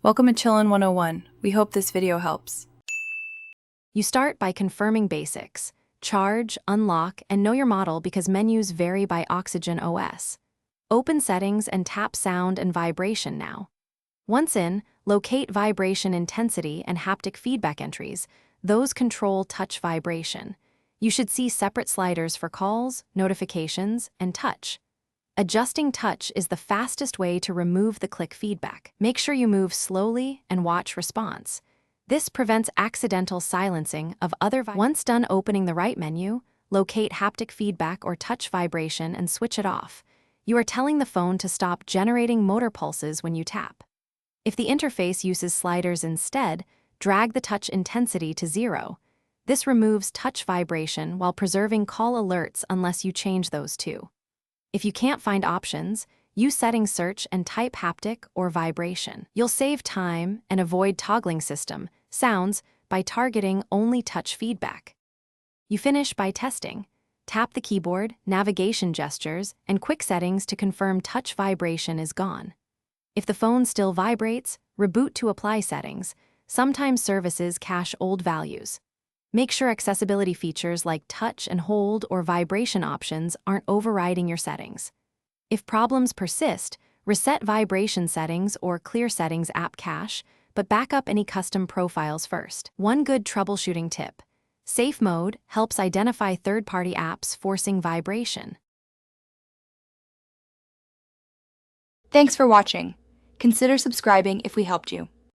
Welcome to Chillin' 101. We hope this video helps. You start by confirming basics. Charge, unlock, and know your model because menus vary by Oxygen OS. Open Settings and tap Sound and Vibration now. Once in, locate Vibration Intensity and Haptic Feedback entries. Those control touch vibration. You should see separate sliders for calls, notifications, and touch. Adjusting touch is the fastest way to remove the click feedback. Make sure you move slowly and watch response. This prevents accidental silencing of other Once done opening the right menu, locate haptic feedback or touch vibration and switch it off. You are telling the phone to stop generating motor pulses when you tap. If the interface uses sliders instead, drag the touch intensity to 0. This removes touch vibration while preserving call alerts unless you change those too. If you can't find options, use Settings Search and type haptic or vibration. You'll save time and avoid toggling sounds by targeting only touch feedback. You finish by testing. Tap the keyboard, navigation gestures, and quick settings to confirm touch vibration is gone. If the phone still vibrates, reboot to apply settings. Sometimes services cache old values. Make sure accessibility features like touch and hold or vibration options aren't overriding your settings. If problems persist, reset vibration settings or clear settings app cache, but back up any custom profiles first. One good troubleshooting tip: Safe Mode helps identify third-party apps forcing vibration. Thanks for watching. Consider subscribing if we helped you.